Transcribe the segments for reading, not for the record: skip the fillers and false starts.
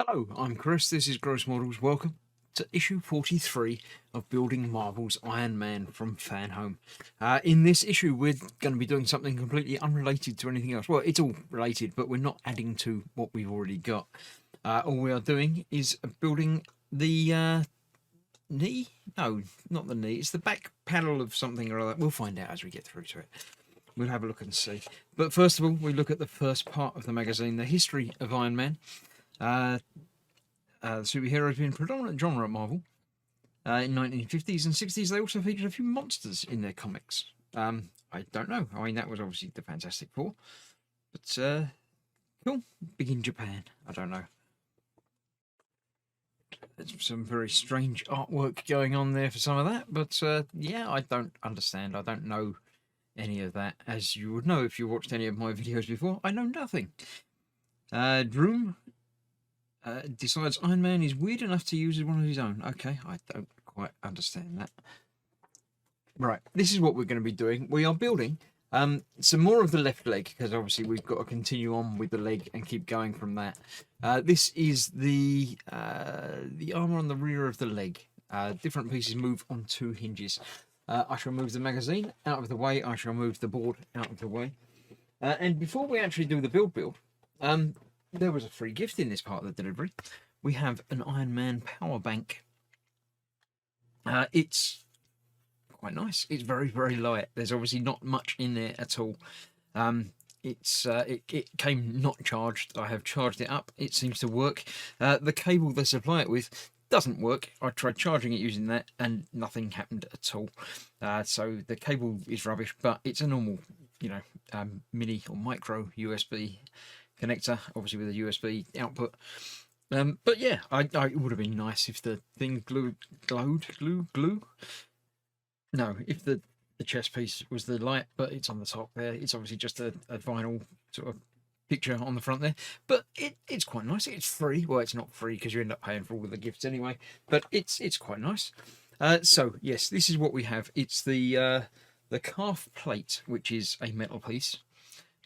Hello, I'm Chris. This is Gross Models. Welcome to issue 43 of Building Marvel's Iron Man from Fanhome. In this issue, we're going to be doing something completely unrelated to anything else. Well, it's all related, but we're not adding to what we've already got. All we are doing is building the knee? No, not the knee. It's the back panel of something or other. We'll find out as we get through to it. We'll have a look and see. But first of all, we look at the first part of the magazine, the history of Iron Man. The superhero has been a predominant genre at Marvel. In 1950s and 60s, they also featured a few monsters in their comics. I don't know. I mean, that was obviously the Fantastic Four. But, cool. Big in Japan. I don't know. There's some very strange artwork going on there for some of that. But, yeah, I don't understand. I don't know any of that. As you would know if you watched any of my videos before, I know nothing. Droom decides Iron Man is weird enough to use as one of his own. Okay, I don't quite understand that. Right, this is what we're going to be doing. We are building some more of the left leg, because obviously we've got to continue on with the leg and keep going from that. This is the armour on the rear of the leg. Different pieces move on two hinges. I shall move the magazine out of the way. I shall move the board out of the way. And before we actually do the build, there was a free gift in this part of the delivery. We have an Iron Man power bank. It's quite nice. It's very, very light. There's obviously not much in there at all. It came not charged. I have charged it up. It seems to work. The cable they supply it with doesn't work. I tried charging it using that and nothing happened at all. So the cable is rubbish, but it's a normal, mini or micro USB connector, obviously with a USB output. But yeah, it would have been nice if the thing glue. No, if the chest piece was the light, but it's on the top there. It's obviously just a vinyl sort of picture on the front there. But it's quite nice. It's free. Well, it's not free because you end up paying for all of the gifts anyway. But it's quite nice. So yes, this is what we have. It's the calf plate, which is a metal piece.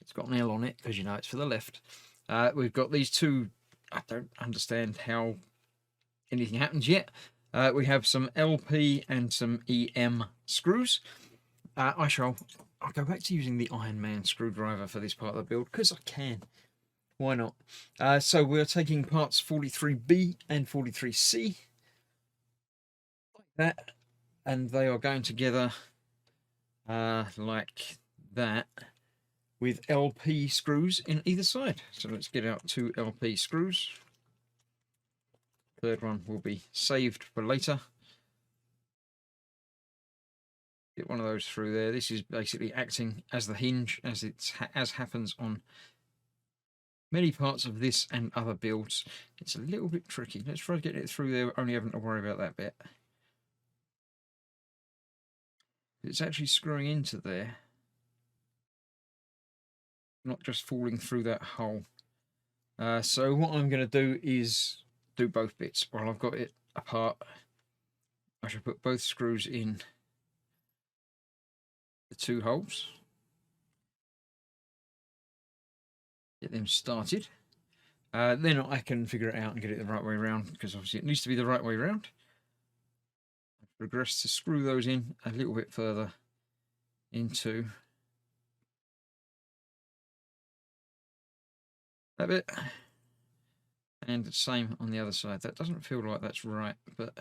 It's got an L on it because it's for the left. We've got these two. I don't understand how anything happens yet. We have some LP and some EM screws. I'll go back to using the Iron Man screwdriver for this part of the build because I can. Why not? So we're taking parts 43B and 43C like that, and they are going together like that, with LP screws in either side. So let's get out two LP screws. Third one will be saved for later. Get one of those through there. This is basically acting as the hinge, as happens on many parts of this and other builds. It's a little bit tricky. Let's try to get it through there, only having to worry about that bit. It's actually screwing into there, not just falling through that hole. So what I'm going to do is do both bits. While I've got it apart, I shall put both screws in the two holes, get them started. Then I can figure it out and get it the right way around, because obviously it needs to be the right way around. I progress to screw those in a little bit further into that bit, and the same on the other side. That doesn't feel like that's right, but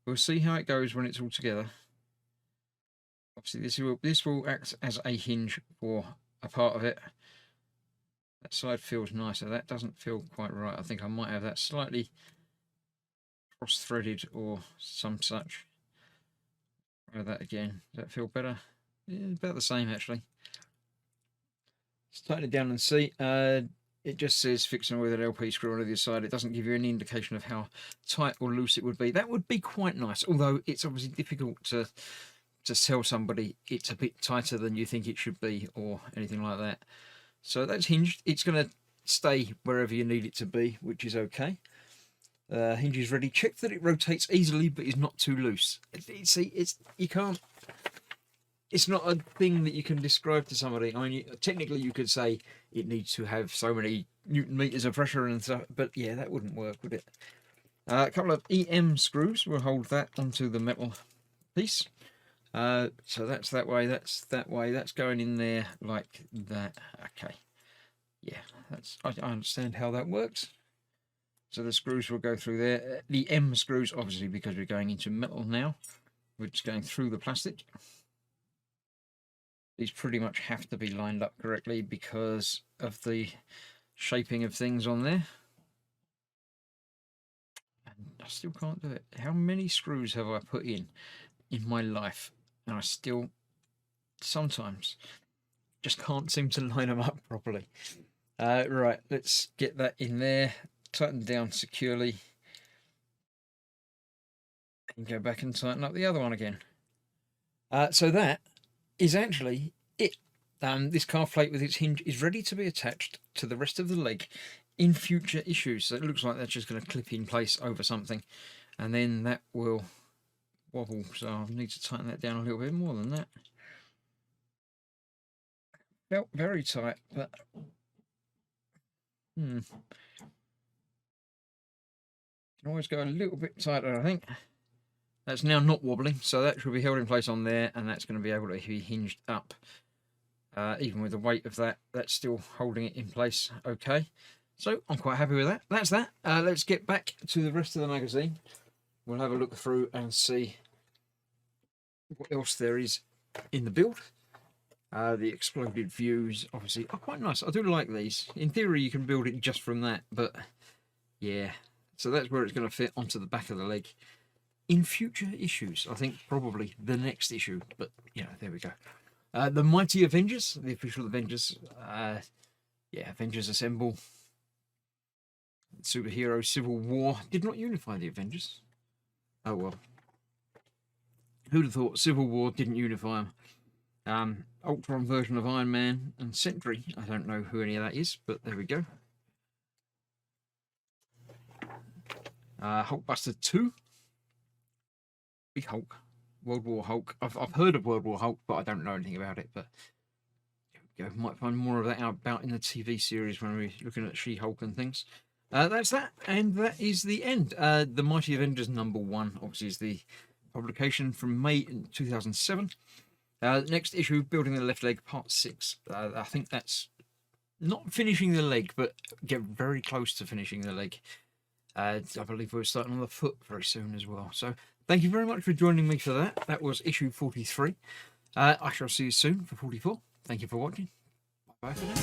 we'll see how it goes when it's all together. Obviously this will act as a hinge for a part of it. That side feels nicer. That doesn't feel quite right. I think I might have that slightly cross-threaded or some such. Try that again. Does that feel better? Yeah, about the same actually. Let's tighten it down and see. It just says fixing with an LP screw on either side. It doesn't give you any indication of how tight or loose it would be. That would be quite nice, although it's obviously difficult to tell somebody it's a bit tighter than you think it should be or anything like that. So that's hinged. It's going to stay wherever you need it to be, which is okay. Hinge is ready. Check that it rotates easily but is not too loose. See, you can't. It's not a thing that you can describe to somebody. I mean, technically you could say it needs to have so many Newton meters of pressure and stuff. But yeah, that wouldn't work, would it? A couple of EM screws will hold that onto the metal piece. So that's that way, that's that way, that's going in there like that. Okay, yeah, I understand how that works. So the screws will go through there. The M screws, obviously, because we're going into metal now, we're just going through the plastic. These pretty much have to be lined up correctly because of the shaping of things on there. And I still can't do it. How many screws have I put in my life? And I still sometimes just can't seem to line them up properly. Right, let's get that in there, tighten down securely, and go back and tighten up the other one again. So that is actually it. This calf plate with its hinge is ready to be attached to the rest of the leg in future issues. So it looks like that's just going to clip in place over something, and then that will wobble. So I need to tighten that down a little bit more than that. Felt very tight, but can always go a little bit tighter, I think. That's now not wobbling, so that should be held in place on there, and that's going to be able to be hinged up. Even with the weight of that, that's still holding it in place okay. So I'm quite happy with that. That's that. Let's get back to the rest of the magazine. We'll have a look through and see what else there is in the build. The exploded views, obviously, are quite nice. I do like these. In theory, you can build it just from that, but yeah. So that's where it's going to fit onto the back of the leg in future issues. I think probably the next issue, but you know, there we go. The Mighty Avengers, the official Avengers. Yeah, Avengers Assemble. Superhero Civil War did not unify the Avengers. Oh well. Who'd have thought Civil War didn't unify them? Ultron version of Iron Man and Sentry. I don't know who any of that is, but there we go. Hulkbuster 2. Big Hulk. World War Hulk. I've heard of World War Hulk, but I don't know anything about it. But there we go. Might find more of that out about in the TV series when we're looking at She-Hulk and things. That's that, and that is the end. The Mighty Avengers #1, obviously, is the publication from May 2007. Next issue, Building the Left Leg, Part 6. I think that's not finishing the leg, but get very close to finishing the leg. I believe we're starting on the foot very soon as well. So thank you very much for joining me for that. That was issue 43. I shall see you soon for 44. Thank you for watching. Bye for now.